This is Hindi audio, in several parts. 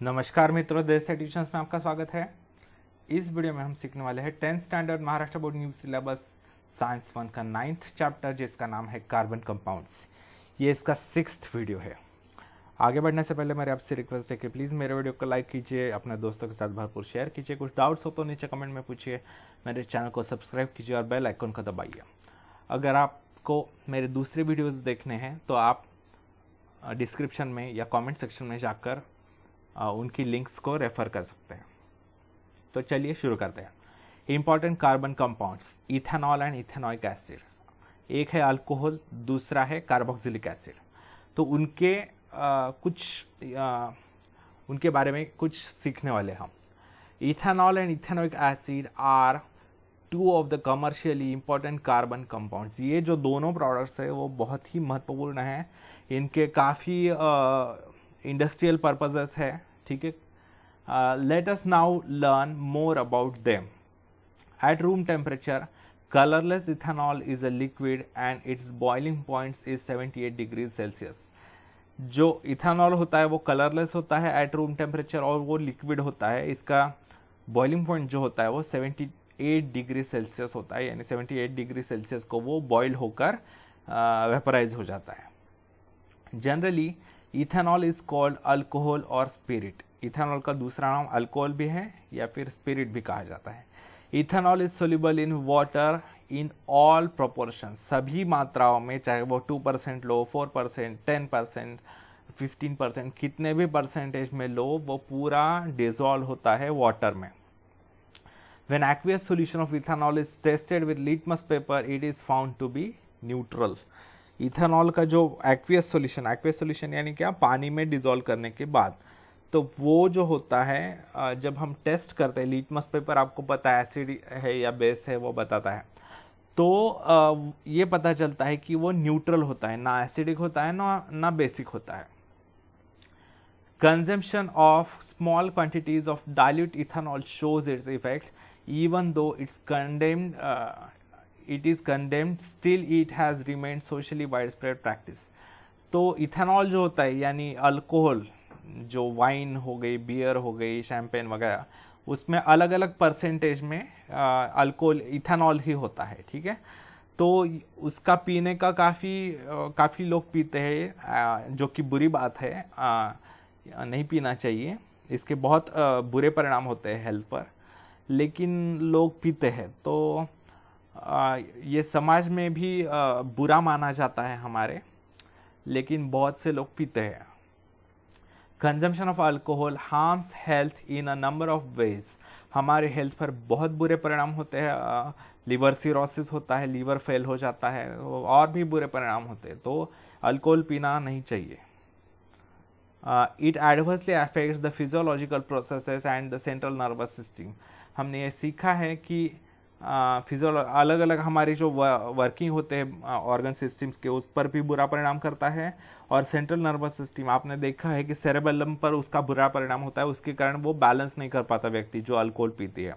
नमस्कार मित्रों, देश से ट्यूशंस में आपका स्वागत है। इस वीडियो में हम सीखने वाले हैं 10th standard Maharashtra board new syllabus science 1 का 9th चैप्टर, जिसका नाम है कार्बन कंपाउंड्स। ये इसका 6th वीडियो है। आगे बढ़ने से पहले मेरी आपसे रिक्वेस्ट है कि प्लीज़ मेरे वीडियो को लाइक कीजिए, अपने दोस्तों के साथ भरपूर शेयर कीजिए। कुछ डाउट्स हो तो नीचे कमेंट में पूछिए, मेरे चैनल को सब्सक्राइब कीजिए और बेल आइकन को दबाइए। अगर आपको मेरे दूसरे वीडियोज़ देखने हैं तो आप डिस्क्रिप्शन में या कॉमेंट सेक्शन में जाकर उनकी लिंक्स को रेफर कर सकते हैं। तो चलिए शुरू करते हैं। Important carbon compounds, ethanol and ethanoic acid. एक है अल्कोहल, दूसरा है कार्बोक्सिलिक एसिड। तो उनके बारे में कुछ सीखने वाले हम। Ethanol and ethanoic acid are two of the commercially important carbon compounds. ये जो दोनों प्रोडक्ट्स है वो बहुत ही महत्वपूर्ण है। इनके काफ़ी इंडस्ट्रियल पर्पजेस है, ठीक है। Let us now learn more about them. At room temperature, colourless ethanol is a liquid and it's boiling points is 78 degree Celsius. जो इथेनॉल होता है वो कलरलेस होता है एट रूम टेम्परेचर और वो लिक्विड होता है। इसका बॉइलिंग पॉइंट जो होता है वो 78 डिग्री सेल्सियस होता है, यानी 78 डिग्री सेल्सियस को वो बॉइल होकर वेपराइज हो जाता है। Generally ethanol is called alcohol और स्पिरिट। इथेनॉल का दूसरा नाम अल्कोहल भी है या फिर स्पिरिट भी कहा जाता है। Ethanol is soluble in water in all proportion. सभी मात्राओं में, चाहे वो 2% लो, 4%, 10%, 15%, कितने भी परसेंटेज में लो, वो पूरा डिजोल्व होता है वाटर में। When aqueous solution of ethanol is tested with litmus paper, it is found to be neutral. Ethanol का जो एक्वियस सॉल्यूशन यानी क्या, पानी में डिजोल्व करने के बाद, तो वो जो होता है जब हम टेस्ट करते हैं, लिटमस पेपर आपको पता है एसिड है या बेस है वो बताता है, तो ये पता चलता है कि वो न्यूट्रल होता है, ना एसिडिक होता है ना बेसिक होता है। Consumption of small quantities of dilute ethanol shows its effect even though it is condemned, still it has remained socially widespread practice. तो इथेनॉल जो होता है यानी अल्कोहल, जो वाइन हो गई, बियर हो गई, शैंपेन वगैरह, उसमें अलग अलग परसेंटेज में अल्कोहल इथेनॉल ही होता है, ठीक है। तो उसका पीने का काफ़ी लोग पीते हैं, जो कि बुरी बात है, नहीं पीना चाहिए। इसके बहुत बुरे परिणाम होते हैं हेल्थ पर, लेकिन लोग पीते हैं। तो ये समाज में भी बुरा माना जाता है हमारे, लेकिन बहुत से लोग पीते हैं। Consumption of alcohol harms health in a number of ways. हमारे हेल्थ पर बहुत बुरे परिणाम होते हैं। लिवर सिरोसिस होता है, लीवर फेल हो जाता है, और भी बुरे परिणाम होते हैं। तो अल्कोहल पीना नहीं चाहिए। It adversely affects the physiological processes and the central nervous system. हमने ये सीखा है कि अलग अलग हमारी जो वर्किंग होते हैं ऑर्गन सिस्टम्स के, उस पर भी बुरा परिणाम करता है। और सेंट्रल नर्वस सिस्टम, आपने देखा है कि सेरेबेलम पर उसका बुरा परिणाम होता है, उसके कारण वो बैलेंस नहीं कर पाता व्यक्ति जो अल्कोहल पीती है।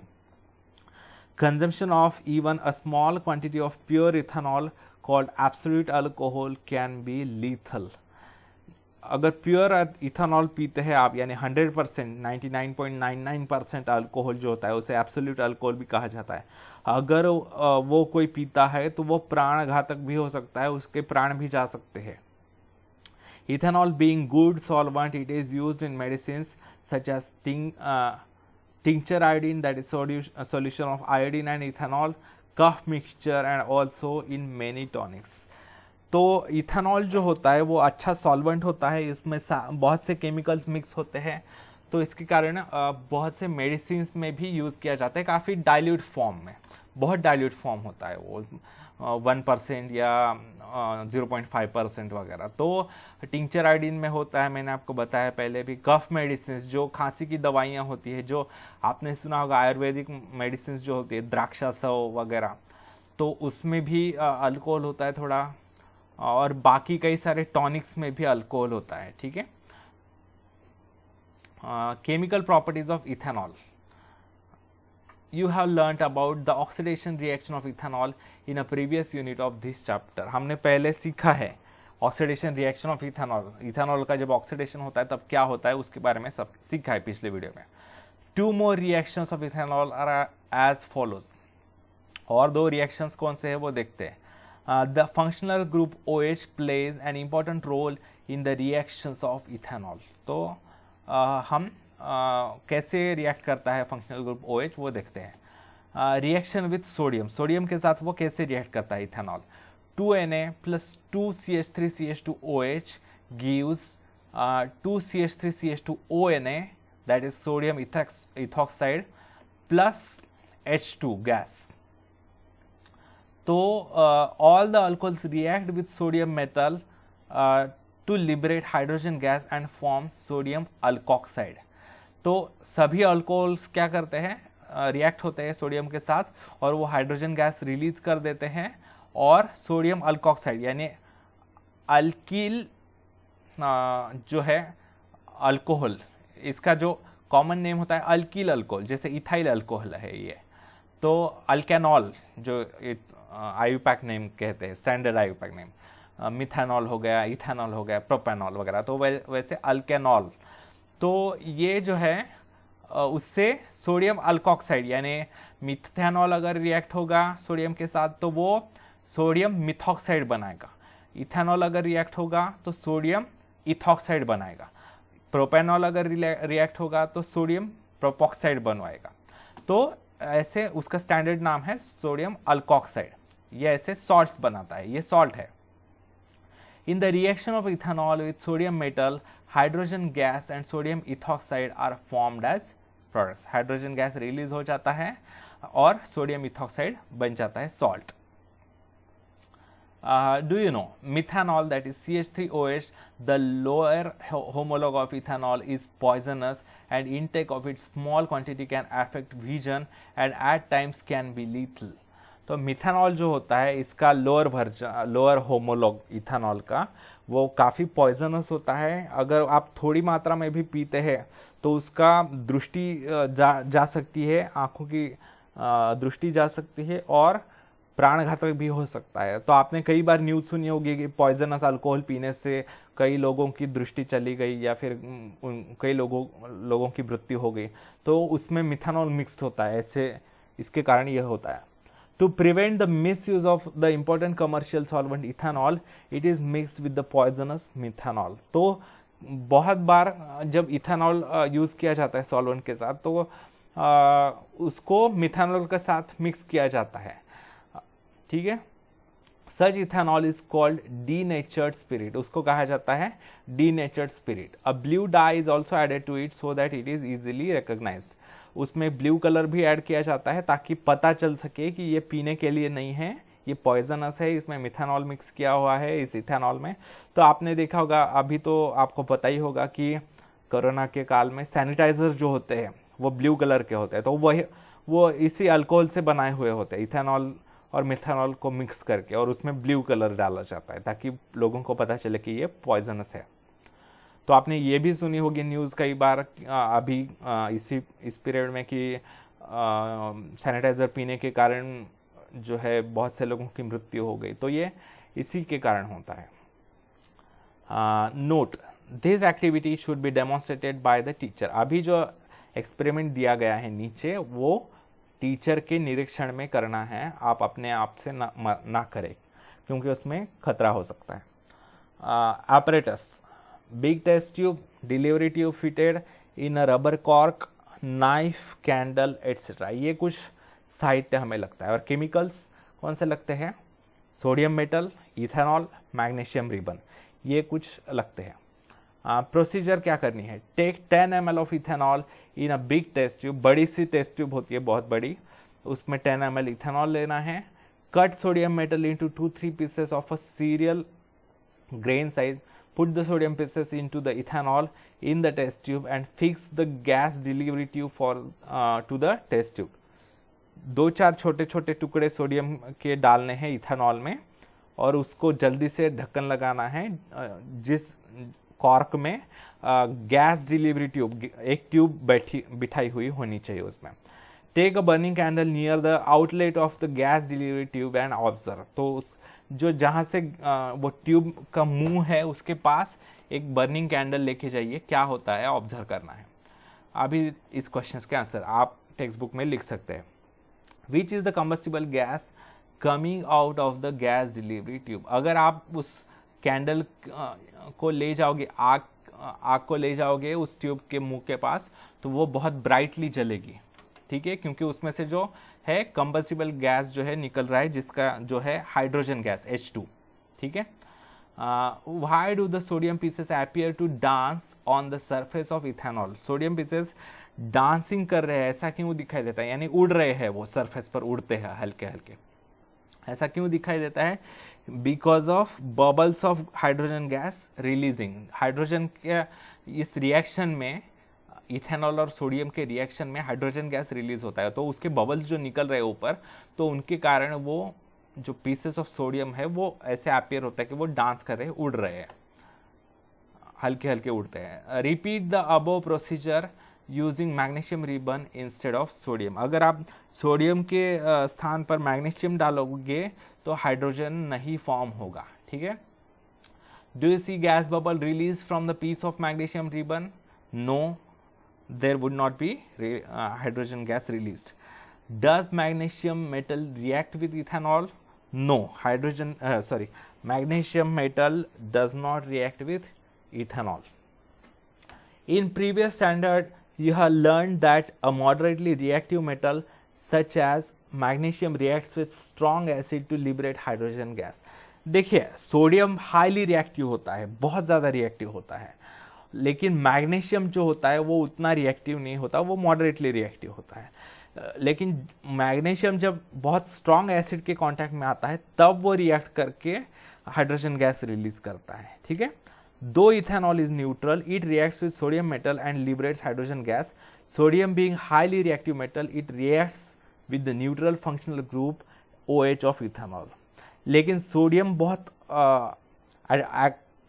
Consumption of even a small quantity of pure ethanol called absolute alcohol can be lethal. अगर प्योर इथेनॉल पीते हैं आप, यानी 100%, 99.99% अल्कोहल जो होता है उसे एब्सोल्यूट अल्कोहल भी कहा जाता है। अगर वो कोई पीता है तो वो प्राण घातक भी हो सकता है, उसके प्राण भी जा सकते हैं। Ethanol being good solvent, it is used in medicines such as tincture iodine, that is solution of iodine and ethanol, cough mixture and also in many tonics. तो इथेनॉल जो होता है वो अच्छा सॉल्वेंट होता है, इसमें बहुत से केमिकल्स मिक्स होते हैं, तो इसके कारण बहुत से मेडिसिन में भी यूज़ किया जाता है, काफ़ी डाइल्यूट फॉर्म में। बहुत डाइल्यूट फॉर्म होता है वो, 1% या 0.5% वगैरह। तो टिंक्चर आयोडीन में होता है, मैंने आपको बताया पहले भी। कफ मेडिसिन, जो खांसी की दवाइयाँ होती है, जो आपने सुना होगा आयुर्वेदिक मेडिसिन जो होती है, द्राक्षासव वगैरह, तो उसमें भी अल्कोहल होता है थोड़ा। और बाकी कई सारे टॉनिक्स में भी अल्कोहल होता है, ठीक है। Chemical properties of ethanol. You have learnt about the oxidation reaction of ethanol in a previous unit of this chapter. हमने पहले सीखा है oxidation reaction of ethanol, ethanol का जब ऑक्सीडेशन होता है तब क्या होता है उसके बारे में सब सीखा है पिछले वीडियो में। 2 more reactions of ethanol are as follows, और 2 रिएक्शंस कौन से हैं वो देखते हैं। The functional group OH plays an important role in the reactions of ethanol. तो हम कैसे रिएक्ट करता है फंक्शनल ग्रुप OH वो देखते हैं। रिएक्शन विथ सोडियम, सोडियम के साथ वो कैसे रिएक्ट करता है ethanol. 2Na plus 2CH3CH2OH gives 2CH3CH2ONa, that is sodium ethoxide plus H2 gas. So all the alcohols react with sodium metal to liberate hydrogen gas and form sodium alkoxide. तो सभी अल्कोहल्स क्या करते हैं, रिएक्ट होते हैं सोडियम के साथ और वो हाइड्रोजन गैस रिलीज कर देते हैं और सोडियम अल्कोक्साइड यानी अल्किल जो है अल्कोहल, इसका जो कॉमन नेम होता है अल्किल अल्कोहल, जैसे इथाइल अल्कोहल है ये, तो अल्केनॉल जो आयुपैक नेम कहते हैं, स्टैंडर्ड आयुपैक नेम, मिथेनॉल हो गया, इथेनॉल हो गया, प्रोपेनॉल वगैरह, तो वैसे अल्केनॉल, तो ये जो है उससे सोडियम अल्कोक्साइड यानी मिथेनॉल अगर रिएक्ट होगा सोडियम के साथ तो वो सोडियम मिथॉक्साइड बनाएगा, इथेनॉल अगर रिएक्ट होगा तो सोडियम इथॉक्साइड बनाएगा, प्रोपेनॉल अगर रिएक्ट होगा तो सोडियम प्रोपॉक्साइड बनवाएगा। तो ऐसे उसका स्टैंडर्ड नाम है सोडियम अल्कोक्साइड, ये ऐसे सॉल्ट्स बनाता है, ये सॉल्ट है। In the reaction of ethanol with sodium metal, hydrogen gas and sodium ethoxide are formed as products. Hydrogen gas release हो जाता है और सोडियम इथॉक्साइड बन जाता है salt. Do you know methanol, that is CH3OH, the lower homologue of ethanol, is poisonous and intake of its small quantity can affect vision and at times can be lethal. तो मिथेनॉल जो होता है इसका lower version, lower homologue ethanol का, वो काफ़ी पॉइजनस होता है। अगर आप थोड़ी मात्रा में भी पीते हैं तो उसका दृष्टि जा सकती है, आंखों की दृष्टि जा सकती है और प्राणघातक भी हो सकता है। तो आपने कई बार न्यूज़ सुनी होगी कि पॉइजनस अल्कोहल पीने से कई लोगों की दृष्टि चली गई या फिर कई लोगों की मृत्यु हो गई, तो उसमें मिथेनॉल मिक्स्ड होता है, ऐसे इसके कारण यह होता है। To prevent the misuse of the important commercial solvent ethanol, it is mixed with the poisonous methanol. तो बहुत बार जब इथेनॉल यूज किया जाता है सॉल्वेंट के साथ तो उसको मिथेनॉल के साथ मिक्स किया जाता है, ठीक है। Such ethanol is called denatured spirit, उसको कहा जाता है denatured spirit. A blue dye is also added to it so that it is easily recognized. उसमें ब्लू कलर भी ऐड किया जाता है ताकि पता चल सके कि ये पीने के लिए नहीं है, ये पॉइजनस है, इसमें मिथेनॉल मिक्स किया हुआ है इस इथेनॉल में। तो आपने देखा होगा, अभी तो आपको पता ही होगा कि कोरोना के काल में सैनिटाइजर जो होते हैं वो ब्लू कलर के होते हैं, तो वो इसी अल्कोहल से बनाए हुए होते हैं, इथेनॉल और मिथेनॉल को मिक्स करके, और उसमें ब्लू कलर डाला जाता है ताकि लोगों को पता चले कि ये पॉइजनस है। तो आपने ये भी सुनी होगी न्यूज़ कई बार अभी इस पीरियड में कि सैनिटाइज़र पीने के कारण जो है बहुत से लोगों की मृत्यु हो गई, तो ये इसी के कारण होता है। Note, this activity should be demonstrated by the teacher. अभी जो एक्सपेरिमेंट दिया गया है नीचे वो टीचर के निरीक्षण में करना है, आप अपने आप से ना करें क्योंकि उसमें खतरा हो सकता है। apparatus, big test tube, delivery tube fitted in a rubber cork, knife, candle etc. ये कुछ साहित्य हमें लगता है। और केमिकल्स कौन से लगते हैं, sodium metal, ethanol, magnesium ribbon, ये कुछ लगते हैं। प्रोसीजर क्या करनी है, take 10 ml of ethanol in a big test tube, बड़ी सी टेस्ट ट्यूब होती है बहुत बड़ी, उसमें 10 ml इथेनॉल लेना है। Cut sodium metal into 2-3 pieces of a serial grain size, put the sodium pieces into the ethanol in the test tube and fix the gas delivery tube for to the test tube. 2-4 छोटे छोटे टुकड़े सोडियम के डालने हैं इथेनॉल में और उसको जल्दी से ढक्कन लगाना है, जिस कॉर्क में गैस डिलीवरी ट्यूब, एक ट्यूब बिठाई हुई होनी चाहिए उसमें। Take a burning candle near the outlet of the gas delivery tube and observe, तो उस जो जहां से वो ट्यूब का मुंह है उसके पास एक बर्निंग कैंडल लेके जाइए, क्या होता है ऑब्जर्व करना है। अभी इस क्वेश्चन के आंसर आप टेक्स्ट बुक में लिख सकते हैं। Which is the combustible gas coming out of the gas delivery tube. अगर आप उस कैंडल को ले जाओगे, आग को ले जाओगे उस ट्यूब के मुंह के पास, तो वो बहुत ब्राइटली जलेगी, ठीक है, क्योंकि उसमें से जो है कंबस्टिबल गैस जो है निकल रहा है, जिसका जो है हाइड्रोजन गैस H2, ठीक है। Why do the sodium pieces appear to dance on the surface of ethanol? Sodium pieces dancing कर रहे हैं, ऐसा क्यों दिखाई देता है, यानी उड़ रहे हैं, वो सरफेस पर उड़ते हैं हल्के हल्के, ऐसा क्यों दिखाई देता है? Because of bubbles of hydrogen gas releasing. Hydrogen के इस रिएक्शन में, इथेनॉल और सोडियम के रिएक्शन में हाइड्रोजन गैस रिलीज होता है, तो उसके बबल्स जो निकल रहे हैं ऊपर, तो उनके कारण वो जो पीसेस ऑफ सोडियम है वो ऐसे अपीयर होता है कि वो डांस कर रहे हैं, उड़ रहे हैं, हल्के हल्के उड़ते हैं। Repeat the above procedure using magnesium ribbon instead of sodium. अगर आप सोडियम के स्थान पर मैग्नीशियम डालोगे तो हाइड्रोजन नहीं फॉर्म होगा, ठीक है। Do you see gas bubble release from the piece of magnesium ribbon? No, there would not be hydrogen gas released. Does magnesium metal react with ethanol? No, magnesium metal does not react with ethanol. In previous standard, you have learned that a moderately reactive metal such as magnesium reacts with strong acid to liberate hydrogen gas. देखिए, सोडियम हाईली रिएक्टिव होता है, बहुत ज्यादा रिएक्टिव होता है, लेकिन मैग्नीशियम जो होता है वो उतना रिएक्टिव नहीं होता, वो मॉडरेटली रिएक्टिव होता है। लेकिन मैग्नीशियम जब बहुत स्ट्रॉन्ग एसिड के कांटेक्ट में आता है तब वो रिएक्ट करके हाइड्रोजन गैस रिलीज करता है, ठीक है। दो ethanol is neutral, it reacts with sodium metal and liberates hydrogen gas. Sodium being highly reactive metal, it reacts with the neutral functional group OH of ethanol. लेकिन सोडियम बहुत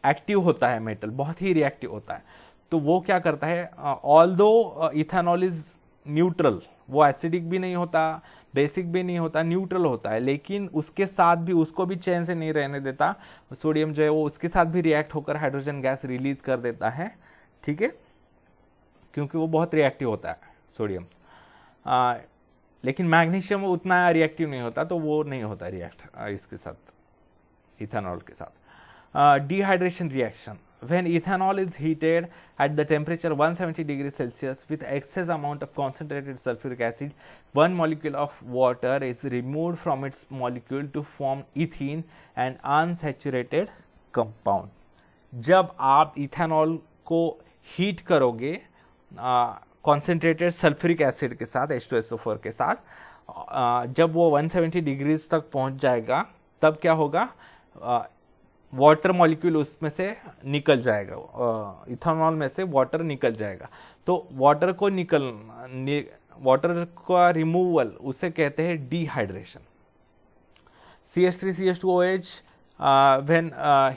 एक्टिव होता है मेटल, बहुत ही रिएक्टिव होता है, तो वो क्या करता है, ऑल्दो इथेनॉल इज न्यूट्रल, वो एसिडिक भी नहीं होता, बेसिक भी नहीं होता, न्यूट्रल होता है, लेकिन उसके साथ भी उसको भी चैन से नहीं रहने देता सोडियम जो है, वो उसके साथ भी रिएक्ट होकर हाइड्रोजन गैस रिलीज कर देता है, ठीक है, क्योंकि वो बहुत रिएक्टिव होता है सोडियम। लेकिन मैग्नीशियम उतना रिएक्टिव नहीं होता, तो वो नहीं होता रिएक्ट इसके साथ, इथेनॉल के साथ। Dehydration reaction. When ethanol is heated at the temperature 170 degrees Celsius with excess amount of concentrated sulfuric acid, one molecule of water is removed from its molecule to form ethene, an unsaturated compound. जब आप इथेनॉल को हीट करोगे कॉन्सेंट्रेटेड सल्फ्यूरिक एसिड के साथ, H2SO4 के साथ, जब वो 170 डिग्रीज तक पहुंच जाएगा, तब क्या होगा, वाटर मॉलिक्यूल उसमें से निकल जाएगा, इथेनॉल में से वाटर निकल जाएगा। तो वाटर का रिमूवल उसे कहते हैं dehydration. CH3CH2OH when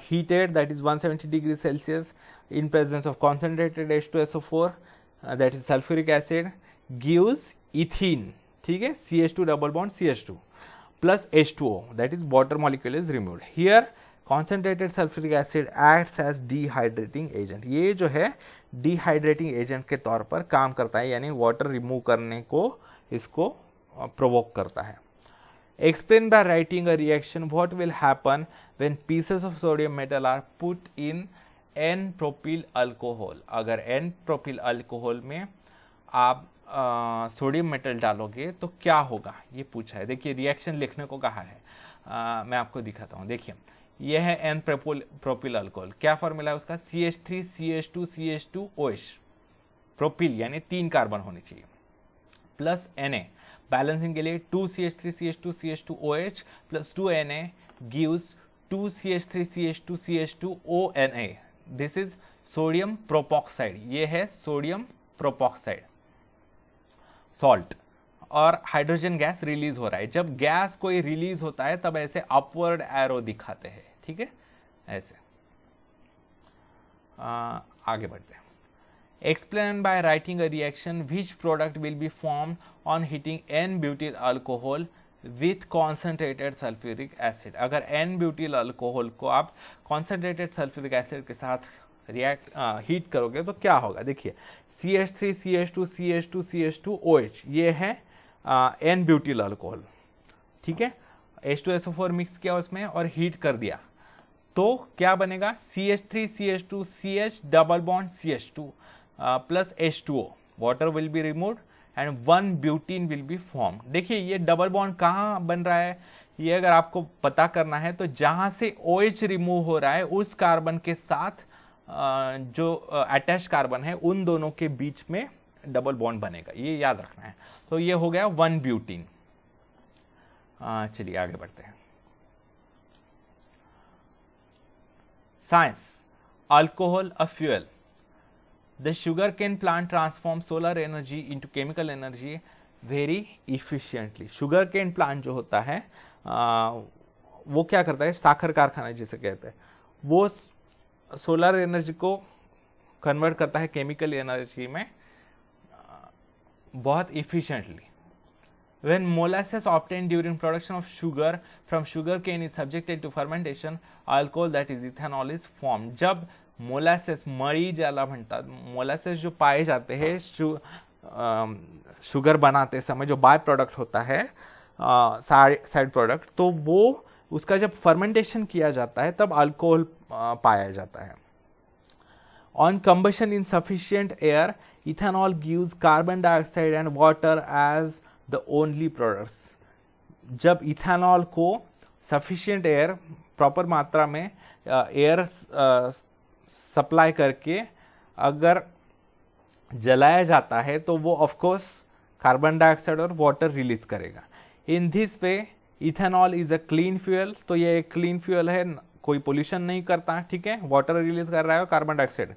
heated, that is 170 degrees Celsius, in presence of concentrated H2SO4 that is sulfuric acid, gives ethene, ठीक है, CH2 double bond CH2 plus H2O, that is water molecule is removed. Here concentrated sulfuric acid acts as dehydrating agent. ये जो है डिहाइड्रेटिंग एजेंट के तौर पर काम करता है, यानी वाटर रिमूव करने को इसको प्रोवोक करता है। Explain by writing a reaction what will happen when pieces of sodium metal are put in N-propyl alcohol. अगर N-propyl alcohol में आप सोडियम मेटल डालोगे तो क्या होगा, ये पूछा है। देखिए, रिएक्शन लिखने को कहा है, मैं आपको दिखाता हूँ। देखिए, यह है एन प्रोपिल अल्कोहल, क्या फॉर्मूला है उसका, CH3CH2CH2OH, प्रोपिल यानी 3 कार्बन होनी चाहिए, प्लस Na, बैलेंसिंग के लिए 2CH3CH2CH2OH plus 2Na gives 2CH3CH2CH2ONa। This is sodium propoxide, ये है सोडियम प्रोपॉक्साइड सॉल्ट, और हाइड्रोजन गैस रिलीज हो रहा है। जब गैस कोई रिलीज होता है तब ऐसे अपवर्ड एरो दिखाते हैं, ठीक है, ऐसे। आगे बढ़ते हैं। Explain by writing a reaction which product will be formed on heating N-butyl alcohol with concentrated sulphuric acid. अगर एन ब्यूटिल अल्कोहल को आप कॉन्सेंट्रेटेड सल्फ्यूरिक एसिड के साथ रिएक्ट हीट करोगे तो क्या होगा, देखिए CH3 CH2 CH2 CH2 OH, ये है एन ब्यूटिल अल्कोहल, ठीक है। H2SO4 मिक्स किया उसमें और हीट कर दिया तो क्या बनेगा, CH3 CH2 CH double bond CH2 plus H2O, water will be removed and one butene will be form. देखिए ये डबल बॉन्ड कहाँ बन रहा है, ये अगर आपको पता करना है तो जहां से OH रिमूव हो रहा है उस कार्बन के साथ जो अटैच कार्बन है उन दोनों के बीच में डबल बॉन्ड बनेगा, ये याद रखना है। तो ये हो गया वन ब्यूटीन। चलिए आगे बढ़ते हैं। Science, alcohol a fuel. The sugarcane plant transforms solar energy into chemical energy very efficiently। sugarcane plant जो होता है वो क्या करता है, साखर कारखाना जिसे कहते हैं, वो सोलर एनर्जी को कन्वर्ट करता है केमिकल एनर्जी में बहुत efficiently. When molasses obtained during production of sugar from sugarcane is subjected to fermentation, alcohol that is ethanol is formed। जब मोलासेस, मरी ज्याला म्हणतात, मोलासेस जो पाए जाते हैं शुगर बनाते समय जो बाय प्रोडक्ट होता है साइड प्रोडक्ट, तो वो उसका जब फर्मेंटेशन किया जाता है तब अल्कोहल पाया जाता है। On combustion in sufficient air, ethanol gives carbon dioxide and water as the only products. जब इथेनॉल को सफिशिएंट एयर, प्रॉपर मात्रा में एयर सप्लाई करके अगर जलाया जाता है तो वो ऑफ कोर्स कार्बन डाइऑक्साइड और वाटर रिलीज करेगा। In this way ethanol is a clean fuel. तो ये एक क्लीन फ्यूल है, कोई पोल्यूशन नहीं करता, ठीक है, वाटर रिलीज कर रहा है और carbon dioxide.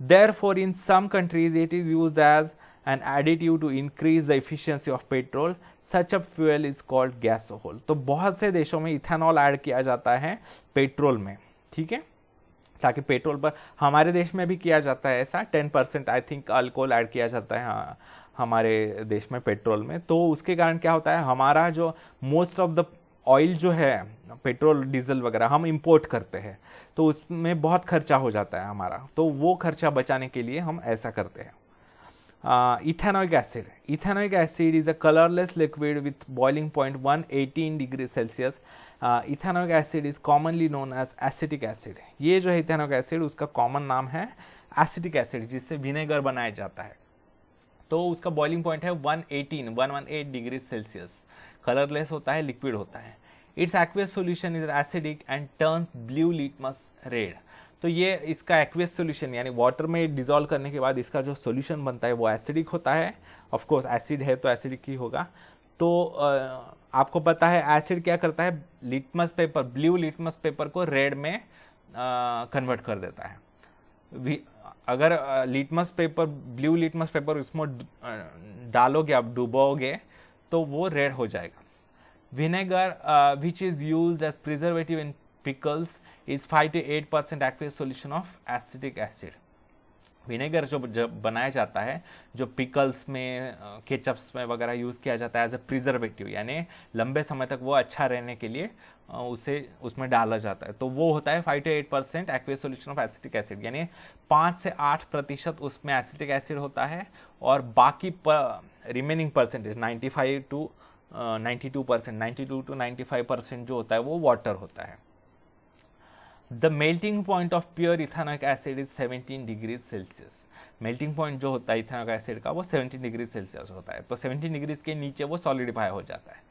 Therefore in some countries it is used as an additive to increase the efficiency of petrol, such a fuel is called gasohol। तो बहुत से देशों में इथेनॉल ऐड किया जाता है पेट्रोल में, ठीक है, ताकि पेट्रोल पर, हमारे देश में भी किया जाता है ऐसा, 10% आई थिंक अल्कोहल ऐड किया जाता है हाँ, हमारे देश में पेट्रोल में। तो उसके कारण क्या होता है, हमारा जो मोस्ट ऑफ द ऑयल जो है, पेट्रोल डीजल वगैरह हम इंपोर्ट करते हैं, तो उसमें बहुत खर्चा हो जाता है हमारा, तो वो खर्चा बचाने के लिए हम ऐसा करते हैं। Ethanoic acid. Ethanoic acid is a colorless liquid with boiling point 118 degrees Celsius। Ethanoic acid is commonly known as acetic acid। ये जो है इथेनोइक एसिड, उसका कॉमन नाम है एसिटिक एसिड, जिससे विनेगर बनाया जाता है। तो उसका बॉइलिंग पॉइंट है 118 डिग्री सेल्सियस। कलरलेस होता है, लिक्विड होता है। It's aqueous solution is acidic and turns blue litmus red. तो ये इसका एक्वियस सॉल्यूशन यानी वाटर में डिसॉल्व करने के बाद इसका जो सॉल्यूशन बनता है वो एसिडिक होता है। ऑफ कोर्स एसिड है तो एसिडिक ही होगा। तो आपको पता है एसिड क्या करता है, litmus paper, blue litmus paper को रेड में कन्वर्ट कर देता है। अगर litmus paper, blue litmus paper उसमें डालोगे, आप डुबोगे तो वो रेड हो जाएगा। Vinegar which is used as preservative in pickles is 5 to 8% aqueous solution of acetic acid। Vinegar जो बनाया जाता है, जो पिकल्स में, केचप्स में वगैरह यूज किया जाता है एज ए प्रिजर्वेटिव, यानी लंबे समय तक वो अच्छा रहने के लिए उसे उसमें डाला जाता है, तो वो होता है 5 to 8% aqueous solution of acetic acid, यानी 5 से 8% उसमें एसिटिक एसिड होता है और बाकी रिमेनिंग परसेंटेज 92 to 95% जो होता है वो वाटर होता है। The melting point of pure ethanoic acid is 17 degree Celsius. Melting point जो होता है इथेनॉइक एसिड का वो 17 डिग्री सेल्सियस होता है, तो 17 डिग्री के नीचे वो सॉलिडिफाई हो जाता है।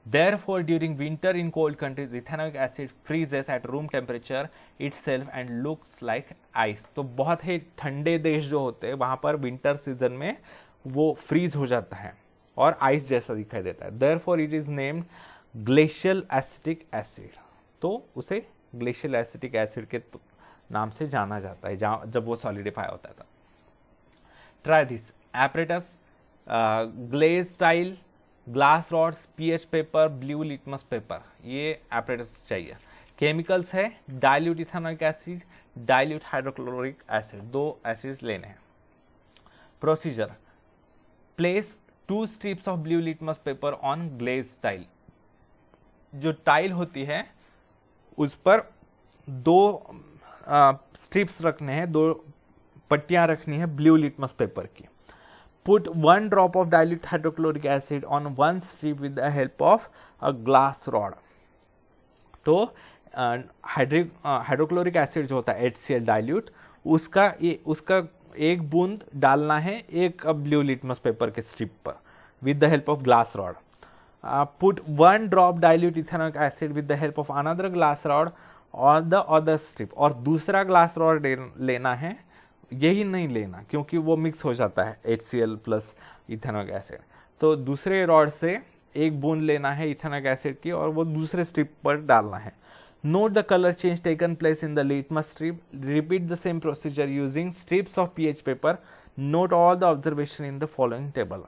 Therefore, during winter in cold countries, ethanoic acid freezes at room temperature itself and looks like ice। तो बहुत ही ठंडे देश जो होते हैं वहां पर विंटर सीजन में वो फ्रीज हो जाता है और आइस जैसा दिखाई देता है। Therefore, it is named glacial acetic acid। तो उसे ग्लेशियल एसिटिक एसिड के नाम से जाना जाता है जब वो सॉलिडिफाई होता था। ट्राई दिस एपरेटस, ग्लेज स्टाइल, glass rods, pH paper, blue litmus paper, ये एपरेटस चाहिए। केमिकल्स है dilute ethanoic acid, dilute hydrochloric acid, 2 acids लेने हैं। Procedure, place 2 strips of blue litmus paper on glaze tile। जो टाइल होती है उस पर दो स्ट्रिप्स रखने हैं, दो पट्टियां रखनी है ब्लू लिटमस पेपर की। Put 1 drop of dilute hydrochloric acid on 1 strip with the help of a glass rod. तो हाइड्रोक्लोरिक एसिड जो होता है HCl डाइल्यूट, उसका एक बूंद डालना है एक ब्लू लिटमस पेपर के स्ट्रिप पर with the help of glass rod. Put 1 drop dilute ethanoic acid with the help of another glass rod on the other strip, और दूसरा ग्लास रॉड लेना है, यही नहीं लेना क्योंकि वो मिक्स हो जाता है HCl प्लस इथेनॉइक एसिड। तो दूसरे रॉड से एक बूंद लेना है इथेनॉइक एसिड की और वो दूसरे स्ट्रिप पर डालना है। Note the color change taken place in the litmus strip. Repeat the same procedure using strips of pH paper. Note all the observation in the following table.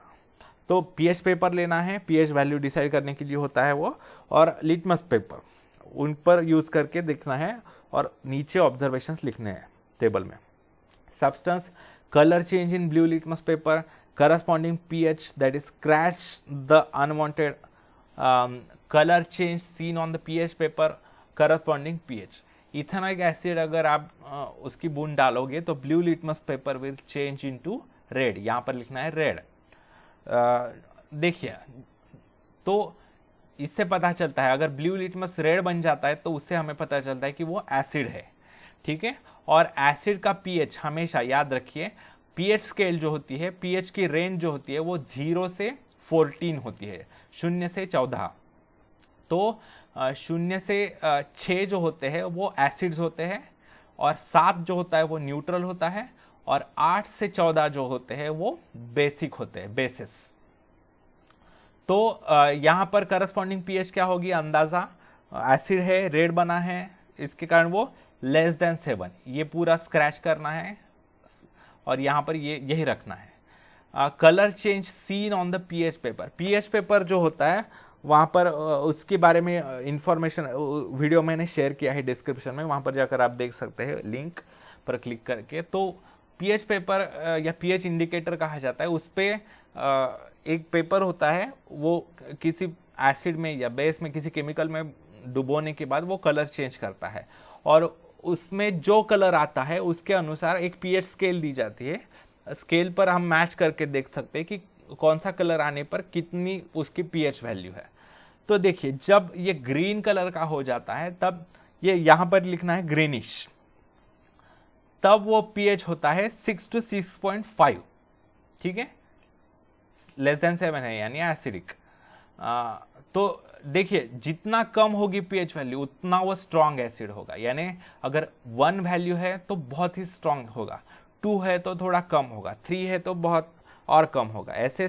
तो pH पेपर लेना है, pH वैल्यू डिसाइड करने के लिए होता है वो, और लिटमस पेपर उन पर यूज करके देखना है और नीचे ऑब्जर्वेशंस लिखने हैं टेबल में। Substance, color change in blue litmus paper, corresponding pH that is scratch the unwanted color change seen on the pH paper, corresponding pH. Ethanoic acid अगर आप उसकी बूंद डालोगे तो blue litmus paper will change into red, यहां पर लिखना है रेड। देखिए, तो इससे पता चलता है अगर ब्लू लिटमस रेड बन जाता है तो उससे हमें पता चलता है कि वो एसिड है, ठीक है। और एसिड का पीएच हमेशा याद रखिए, पीएच स्केल जो होती है, पीएच की रेंज जो होती है वो 0 से 14 होती है, 0 से 14। तो 0 से 6 जो होते हैं वो एसिड्स होते हैं, और 7 जो होता है वो न्यूट्रल होता है, और 8 से 14 जो होते हैं वो बेसिक होते हैं, बेसिस। तो यहां पर करस्पॉन्डिंग पीएच क्या होगी, अंदाजा एसिड है, रेड बना है, इसके कारण वो लेस देन 7, ये पूरा स्क्रैच करना है और यहां पर ये यही रखना है। Colour change seen on the pH paper, pH paper जो होता है वहां पर उसके बारे में इंफॉर्मेशन वीडियो मैंने शेयर किया है डिस्क्रिप्शन में, वहां पर जाकर आप देख सकते हैं लिंक पर क्लिक करके। तो पीएच पेपर या पीएच इंडिकेटर कहा जाता है, उस पे एक पेपर होता है, वो किसी एसिड में या बेस में किसी केमिकल में डुबोने के बाद वो कलर चेंज करता है, और उसमें जो कलर आता है उसके अनुसार एक पीएच स्केल दी जाती है। स्केल पर हम मैच करके देख सकते हैं कि कौन सा कलर आने पर कितनी उसकी पीएच वैल्यू है। तो देखिए, जब ये ग्रीन कलर का हो जाता है तब ये यहां पर लिखना है ग्रीनिश, तब वो पीएच होता है 6 to 6.5, ठीक है, लेस देन 7 है यानी एसिडिक। तो देखिए, जितना कम होगी पीएच वैल्यू उतना वो स्ट्रॉन्ग एसिड होगा, यानी अगर 1 वैल्यू है तो बहुत ही स्ट्रॉन्ग होगा, 2 है तो थोड़ा कम होगा, 3 है तो बहुत और कम होगा, ऐसे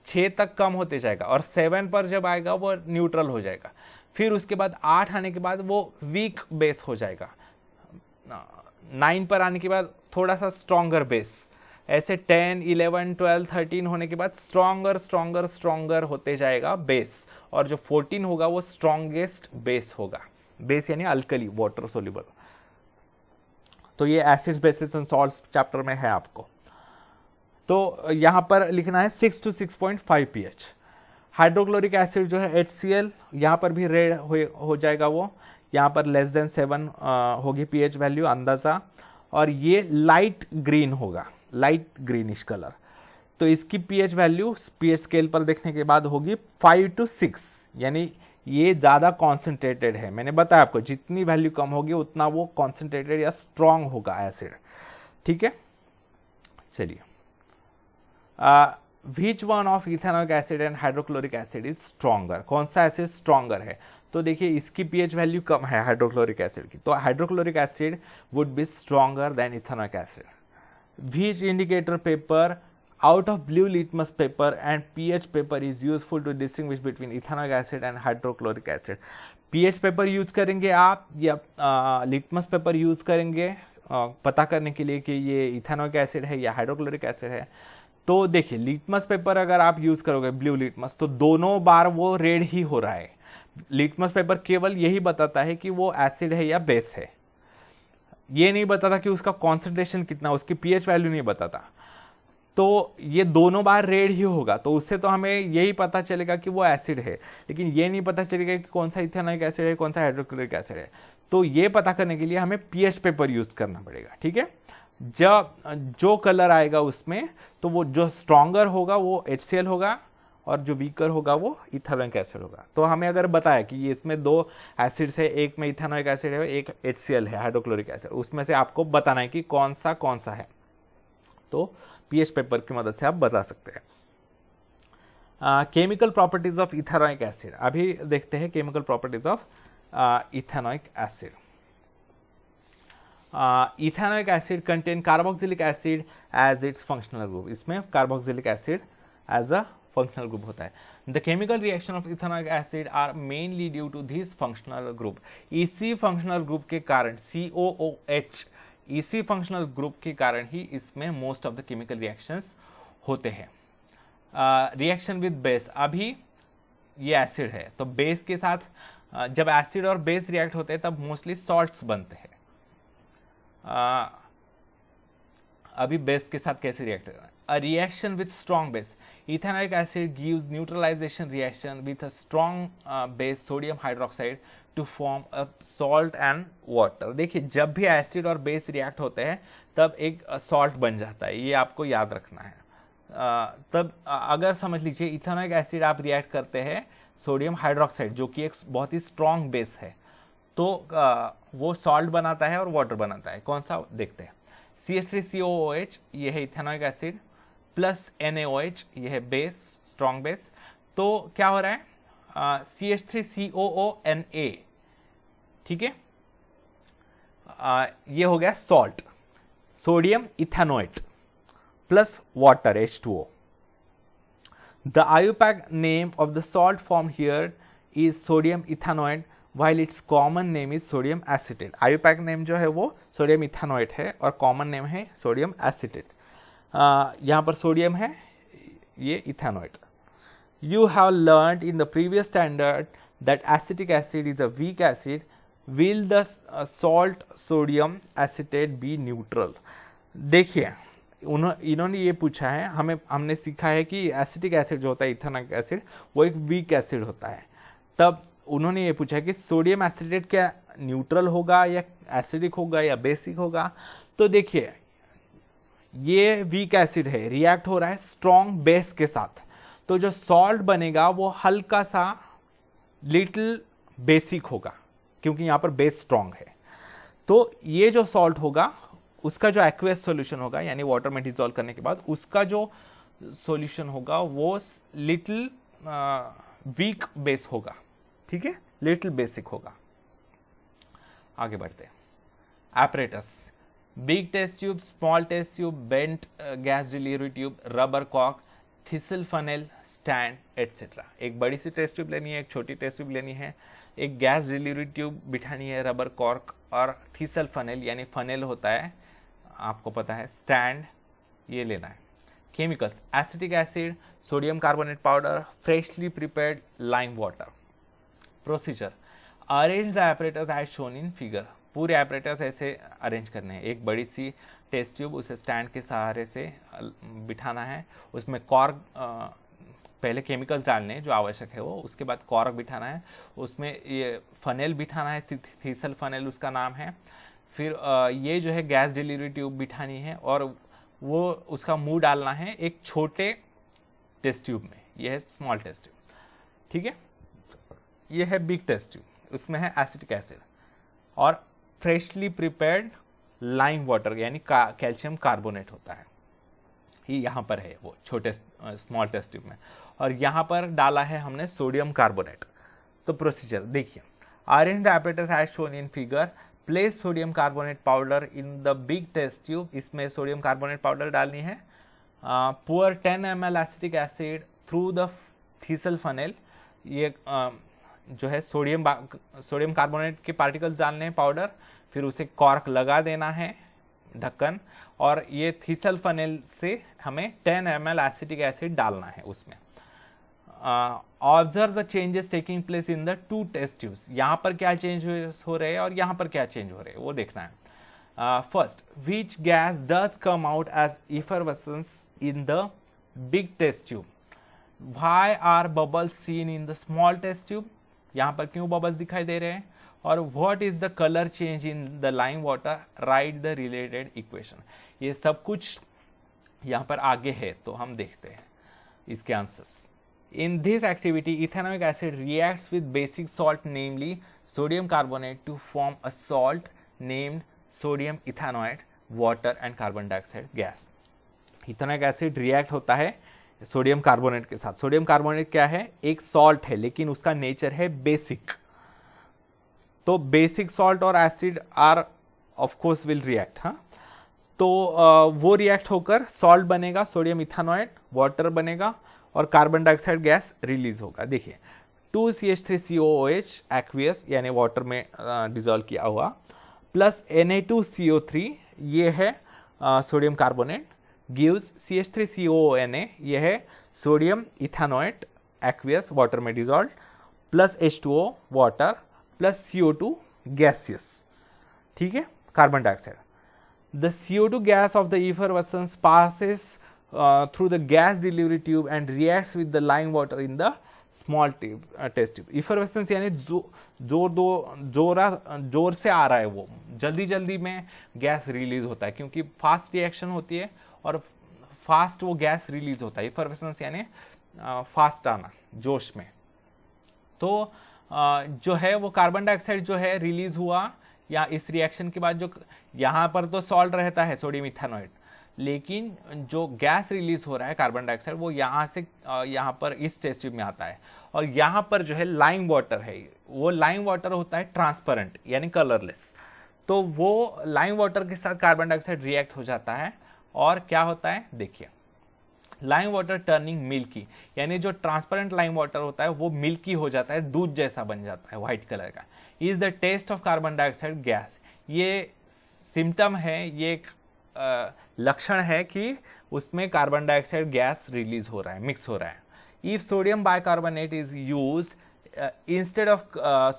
6 तक कम होते जाएगा, और 7 पर जब आएगा वो न्यूट्रल हो जाएगा। फिर उसके बाद 8 आने के बाद वो वीक बेस हो जाएगा, 9 पर आने के बाद थोड़ा सा स्ट्रॉन्गर बेस, ऐसे 10, 11, 12, 13 होने के बाद स्ट्रॉन्गर स्ट्रॉन्गर स्ट्रॉन्गर होते जाएगा बेस, और जो 14 होगा वो स्ट्रॉन्गेस्ट बेस होगा। बेस यानी अल्कली, वाटर सोल्यूबल। तो ये acids, basis and salts chapter में है आपको। तो यहां पर लिखना है 6 to 6.5 पीएच। हाइड्रोक्लोरिक एसिड जो है HCl, यहां पर भी रेड हो जाएगा वो, यहां पर लेस देन 7 होगी पीएच वैल्यू अंदाजा, और ये लाइट ग्रीन होगा, लाइट ग्रीनिश कलर। तो इसकी पीएच वैल्यू पीएच स्केल पर देखने के बाद होगी 5 to 6, यानी ये ज्यादा कॉन्सेंट्रेटेड है। मैंने बताया आपको, जितनी वैल्यू कम होगी उतना वो कॉन्सेंट्रेटेड या स्ट्रॉन्ग होगा एसिड, ठीक है। चलिए, which one of ethanoic acid and hydrochloric acid is stronger, कौन सा एसिड स्ट्रॉन्गर है। तो देखिए, इसकी पीएच वैल्यू कम है हाइड्रोक्लोरिक एसिड की, तो hydrochloric acid would be stronger than ethanoic acid. which indicator paper out of blue litmus paper and pH paper is useful to distinguish between ethanoic acid and hydrochloric acid। pH paper use करेंगे आप या लिटमस पेपर यूज करेंगे पता करने के लिए कि ये इथेनॉइक एसिड है या हाइड्रोक्लोरिक एसिड है। तो देखिए, लिटमस पेपर अगर आप यूज करोगे ब्लू लिटमस, तो दोनों बार वो रेड ही हो रहा है। लिटमस पेपर केवल यही बताता है कि वो एसिड है या बेस है, ये नहीं बताता कि उसका कॉन्सेंट्रेशन कितना, उसकी पीएच वैल्यू नहीं बताता। तो ये दोनों बार रेड ही होगा, तो उससे तो हमें यही पता चलेगा कि वो एसिड है, लेकिन ये नहीं पता चलेगा कि कौन सा इथेनॉइक एसिड है, कौन सा हाइड्रोक्लोरिक एसिड है। तो ये पता करने के लिए हमें पीएच पेपर यूज करना पड़ेगा, ठीक है। जब जो कलर आएगा उसमें, तो वो जो स्ट्रॉन्गर होगा वो HCl होगा और जो वीकर होगा वो इथेनॉइक एसिड होगा। तो हमें अगर बताया कि ये इसमें 2 एसिड्स है, एक में इथेनॉइक एसिड है, एक HCl है हाइड्रोक्लोरिक एसिड, उसमें से आपको बताना है कि कौन सा है, तो पीएच पेपर की मदद से आप बता सकते हैं। Chemical properties of ethanoic acid, अभी देखते हैं chemical properties of ethanoic acid. Ethanoic acid contain carboxylic acid as its functional group, इसमें carboxylic acid as a functional group होता है। The chemical reaction of ethanoic acid are mainly due to this functional group, इसी फंक्शनल ग्रुप के कारण COOH, इसी फंक्शनल ग्रुप के कारण ही इसमें most of the chemical reactions होते हैं। रिएक्शन विद बेस, अभी ये एसिड है तो बेस के साथ जब एसिड और बेस रिएक्ट होते हैं तब मोस्टली सॉल्ट्स बनते हैं। अभी बेस के साथ कैसे रिएक्ट करना, a reaction with strong base, ethanoic acid gives neutralisation reaction with a strong base sodium hydroxide to form a salt and water. देखिए जब भी एसिड और बेस रिएक्ट होते हैं तब एक सॉल्ट बन जाता है, ये आपको याद रखना है। तब अगर समझ लीजिए इथेनॉइक एसिड आप रिएक्ट करते हैं सोडियम हाइड्रोक्साइड जो कि एक बहुत ही स्ट्रॉन्ग बेस है, तो वो सॉल्ट बनाता है और वाटर बनाता है। कौन सा देखते हैं, CH3COOH ये है इथेनॉइक एसिड प्लस NaOH ये है बेस, स्ट्रॉन्ग बेस, तो क्या हो रहा है CH3COONA, ठीक है, ये हो गया salt, sodium ethanoate plus water H2O। The IUPAC name of the salt formed here is sodium ethanoate while its common name is sodium acetate। IUPAC name जो है वो सोडियम इथेनोएट है और कॉमन नेम है सोडियम एसिटेट। यहाँ पर सोडियम है, ये ethanoate. You have learned in the previous standard that acetic acid is a weak acid. Will the salt sodium acetate be neutral? देखिए इन्होंने ये पूछा है, हमने सीखा है कि एसिटिक एसिड जो होता है इथेनॉइक एसिड वो एक वीक एसिड होता है, तब उन्होंने ये पूछा कि सोडियम एसिटेट क्या न्यूट्रल होगा या एसिडिक होगा या बेसिक होगा। तो देखिए ये वीक एसिड है, रिएक्ट हो रहा है स्ट्रॉन्ग बेस के साथ, तो जो सॉल्ट बनेगा वो हल्का सा लिटिल बेसिक होगा क्योंकि यहां पर बेस स्ट्रॉन्ग है। तो ये जो सॉल्ट होगा उसका जो एक्वेस सॉल्यूशन होगा यानी वाटर में डिसॉल्व करने के बाद उसका जो सॉल्यूशन होगा वो लिटिल वीक बेस होगा, ठीक है, लिटिल बेसिक होगा। आगे बढ़ते हैं। Apparatus, big test tube, small test tube, bent gas delivery tube, rubber कॉक, थिसल फनेल, स्टैंड एटसेट्रा। एक बड़ी सी टेस्ट ट्यूब लेनी है, एक छोटी टेस्ट ट्यूब लेनी है, एक गैस डिलीवरी ट्यूब बिठानी है, रबर कॉर्क और थिसल फनेल यानी फनेल होता है आपको पता है, स्टैंड ये लेना है। Chemicals, acetic acid, sodium carbonate powder, freshly prepared lime water. Procedure, arrange the apparatus as shown in figure. पूरे एपरेटस ऐसे अरेंज करने हैं, एक बड़ी सी टेस्ट ट्यूब उसे स्टैंड के सहारे से बिठाना है, उसमें कॉर्क पहले केमिकल्स डालने हैं जो आवश्यक है वो, उसके बाद कॉर्क बिठाना है, उसमें ये फनेल बिठाना है, थीसल फनेल उसका नाम है, फिर ये जो है गैस डिलीवरी ट्यूब बिठानी है और वो उसका मुंह डालना है एक छोटे टेस्ट ट्यूब में, ये है स्मॉल टेस्ट ट्यूब, ठीक है। ये है बिग टेस्ट ट्यूब, उसमें है एसिटिक एसिड और फ्रेशली प्रिपेयर्ड लाइम वाटर यानी कैल्शियम कार्बोनेट होता है, ये यहाँ पर है वो छोटे स्मॉल टेस्ट ट्यूब में, और यहाँ पर डाला है हमने सोडियम कार्बोनेट। तो प्रोसीजर देखिए, arrange the apparatus as shown in figure, place sodium carbonate powder in the big test tube, इसमें सोडियम कार्बोनेट पाउडर डालनी है, pour 10 ml acetic acid through the thistle funnel, ये जो है सोडियम कार्बोनेट के पार्टिकल्स डालने हैं पाउडर, फिर उसे कॉर्क लगा देना है ढक्कन, और ये थीसल फनेल से हमें 10 ml एसिटिक एसिड डालना है उसमें। Observe the changes taking place in the two test tubes, यहाँ पर क्या चेंज हो रहे हैं और यहाँ पर क्या चेंज हो रहे हैं वो देखना है। First, which gas does come out as effervescence in the big test tube? Why are bubbles seen in the small test tube? यहाँ पर क्यों bubbles दिखाई दे रहे हैं? और what is the color change in the lime water? Write the related equation. ये सब कुछ यहाँ पर आगे है, तो हम देखते हैं इसके answers. In this activity, ethanoic acid reacts with basic salt, namely sodium carbonate, to form a salt named sodium ethanoate, water and carbon dioxide gas. Ethanoic acid react होता है सोडियम कार्बोनेट के साथ. सोडियम कार्बोनेट क्या है? एक सॉल्ट है, लेकिन उसका नेचर है बेसिक. तो बेसिक सॉल्ट और acid are of course will react. हाँ, तो वो रिएक्ट होकर सॉल्ट बनेगा, सोडियम इथेनॉएट, वाटर बनेगा और कार्बन डाइऑक्साइड गैस रिलीज होगा. देखिए 2CH3COOH एक्वियस यानी वाटर में डिजोल्व किया हुआ, प्लस Na2CO3 ये है सोडियम कार्बोनेट, गिव्स CH3COONA ये है सोडियम इथेनॉएट एक्वियस वाटर में dissolve, plus H2O water plus CO2 gaseous. ठीक है, carbon dioxide. The CO2 gas of the effervescence passes through the gas delivery tube and reacts with the lime water in the small tube, test tube. Effervescence यानी जोर से आ रहा है, वो जल्दी जल्दी में गैस रिलीज होता है, क्योंकि फास्ट रिएक्शन होती है और फास्ट वो गैस रिलीज होता है. Effervescence यानी फास्ट आना, जोश में. तो जो है वो कार्बन डाइऑक्साइड जो है रिलीज हुआ, या इस रिएक्शन के बाद जो यहाँ पर तो सॉल्ट रहता है सोडियम इथेनॉएट, लेकिन जो गैस रिलीज हो रहा है कार्बन डाइऑक्साइड वो यहाँ से यहाँ पर इस टेस्ट ट्यूब में आता है. और यहाँ पर जो है लाइम वाटर है, वो लाइम वाटर होता है ट्रांसपेरेंट यानी कलरलेस. तो वो लाइम वाटर के साथ कार्बन डाइऑक्साइड रिएक्ट हो जाता है और क्या होता है देखिए, लाइम वाटर टर्निंग मिल्की, यानी जो ट्रांसपेरेंट लाइम वाटर होता है वो मिल्की हो जाता है, दूध जैसा बन जाता है, व्हाइट कलर का. Is the test of carbon dioxide gas. ये सिम्टम है, ये एक लक्षण है कि उसमें कार्बन डाइऑक्साइड गैस रिलीज हो रहा है, मिक्स हो रहा है. If sodium bicarbonate is used instead of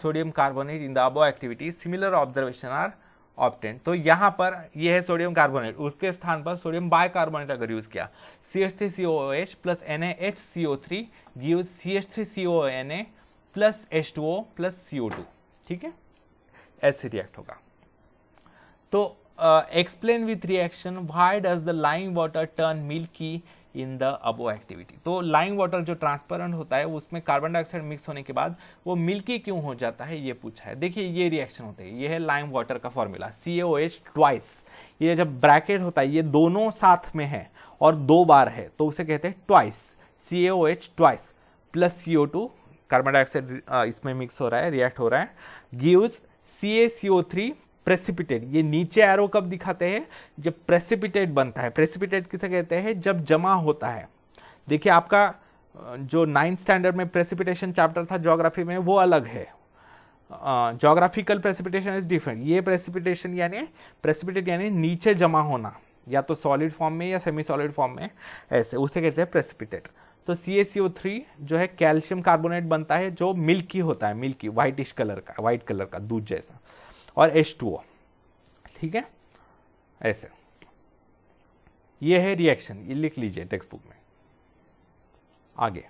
sodium carbonate in the above activity, similar observation are obtain. तो यहाँ पर ये है सोडियम कार्बोनेट, उसके स्थान पर सोडियम बाइकार्बोनेट अगर यूज किया, CH3COOH plus NaHCO3 gives CH3CONA plus H2O plus CO2. ठीक है, ऐसे रिएक्ट होगा. तो explain with reaction why does the lime water turn milky in the above activity. तो लाइम वाटर जो ट्रांसपेरेंट होता है उसमें कार्बन डाइऑक्साइड मिक्स होने के बाद वो मिल्की क्यों हो जाता है, ये पूछा है. देखिए ये रिएक्शन होते हैं, ये है लाइम वाटर का फॉर्मूला CaOH ट्वाइस. ये जब ब्रैकेट होता है, ये दोनों साथ में है और दो बार है, तो उसे कहते हैं twice, CaOH twice plus CO2, carbon dioxide इसमें मिक्स हो रहा है, रिएक्ट हो रहा है, गिव्स CaCO3 प्रेसिपिटेट. ये नीचे एरो कब दिखाते हैं, जब प्रेसिपिटेट बनता है. प्रेसिपिटेट किसे कहते हैं, जब जमा होता है. देखिए आपका जो 9th स्टैंडर्ड में प्रेसिपिटेशन चैप्टर था ज्योग्राफी में, वो अलग है. Geographical precipitation is different. ये प्रेसिपिटेशन यानी प्रेसिपिटेट यानी नीचे जमा होना, या तो सॉलिड फॉर्म में या सेमी सॉलिड फॉर्म में, ऐसे उसे कहते हैं प्रेसिपिटेट. तो CaCO3 जो है कैल्शियम कार्बोनेट बनता है जो मिल्की होता है, मिल्की व्हाइटिश कलर का, व्हाइट कलर का दूध जैसा, और H2O. ठीक है, ऐसे. ये है रिएक्शन, ये लिख लीजिए टेक्स्ट बुक में. आगे,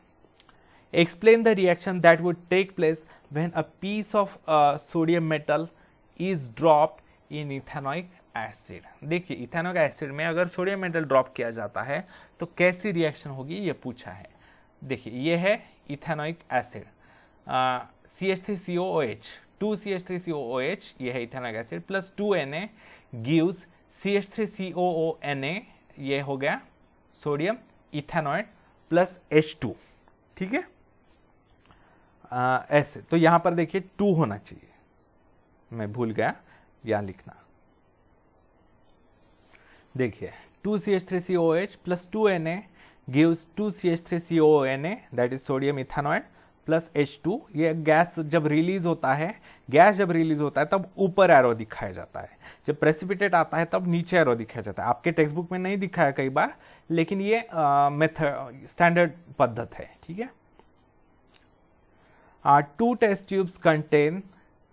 explain the reaction that would take place when a piece of sodium metal is dropped in ethanoic acid. देखिए इथेनॉइक एसिड में अगर सोडियम मेटल ड्रॉप किया जाता है तो कैसी रिएक्शन होगी, ये पूछा है. देखिए ये है इथेनॉइक एसिड, CH3COOH, 2CH3COOH ये है ethanoic acid, plus 2Na gives CH3COONA, ये हो गया सोडियम इथेनॉएट प्लस H2. ठीक है, ऐसे. तो यहां पर देखिए 2 होना चाहिए, मैं भूल गया यहां लिखना. देखिए 2CH3COOH plus 2Na gives 2CH3COONA that is sodium ethanoate plus H2. ये गैस जब रिलीज होता है, तब ऊपर एरो दिखाया जाता है, जब प्रेसिपिटेट आता है तब नीचे एरो दिखाया जाता है. आपके टेक्स्ट बुक में नहीं दिखाया कई बार, लेकिन ये मेथड स्टैंडर्ड पद्धत है. ठीक है. 2 test tubes contain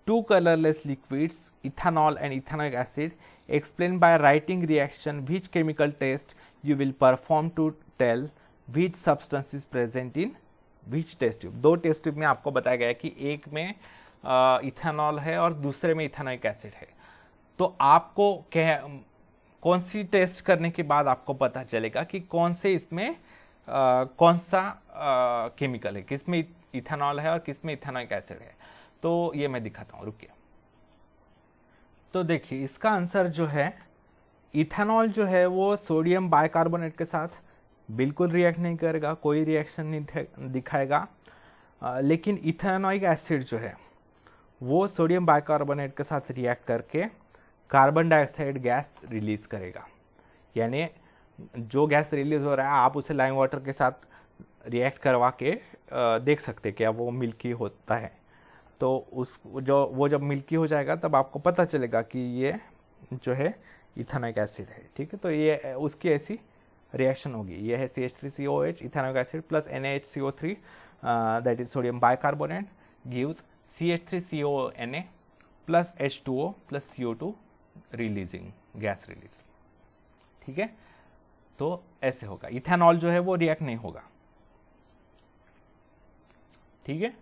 2 colorless liquids, ethanol and ethanoic acid. explain by writing reaction which chemical test you will perform to tell which substance is present in which test tube। दो टेस्ट ट्यूब में आपको बताया गया है कि एक में इथेनॉल है और दूसरे में इथेनोइक एसिड है। तो आपको कौन सी टेस्ट करने के बाद आपको पता चलेगा कि कौन से इसमें कौन सा केमिकल है, किसमें इथेनॉल है और किसमें इथेनोइक एसिड है। तो ये मैं दिखाता हूं, रुकिए। तो देखिए इसका आंसर जो है, इथेनॉल जो है वो सोडियम बाइकार्बोनेट के साथ बिल्कुल रिएक्ट नहीं करेगा, कोई रिएक्शन नहीं दिखाएगा। लेकिन इथेनोइक एसिड जो है वो सोडियम बाइकार्बोनेट के साथ रिएक्ट करके कार्बन डाइऑक्साइड गैस रिलीज करेगा। यानी जो गैस रिलीज हो रहा है आप उसे लाइम वाटर के साथ रिएक्ट करवा के देख सकते हैं क्या वो मिल्की होता है। तो वो जब मिल्की हो जाएगा तब आपको पता चलेगा कि ये जो है इथेनोइक एसिड है। ठीक है, तो ये उसकी ऐसी रिएक्शन होगी। ये है CH3COH ethanoic acid plus NaHCO3 that is sodium bicarbonate gives CH3CONA plus H2O plus CO2 releasing gas release. ठीक है, तो ऐसे होगा। इथेनॉल जो है वो रिएक्ट नहीं होगा। ठीक है,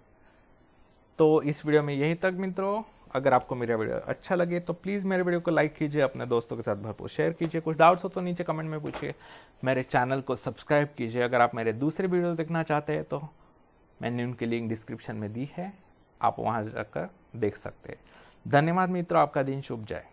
तो इस वीडियो में यही तक मित्रों। अगर आपको मेरा वीडियो अच्छा लगे तो प्लीज़ मेरे वीडियो को लाइक कीजिए, अपने दोस्तों के साथ भरपूर शेयर कीजिए। कुछ डाउट्स हो तो नीचे कमेंट में पूछिए। मेरे चैनल को सब्सक्राइब कीजिए। अगर आप मेरे दूसरे वीडियो देखना चाहते हैं तो मैंने उनकी लिंक डिस्क्रिप्शन में दी है, आप वहाँ जाकर देख सकते हैं। धन्यवाद मित्रों, आपका दिन शुभ जाए।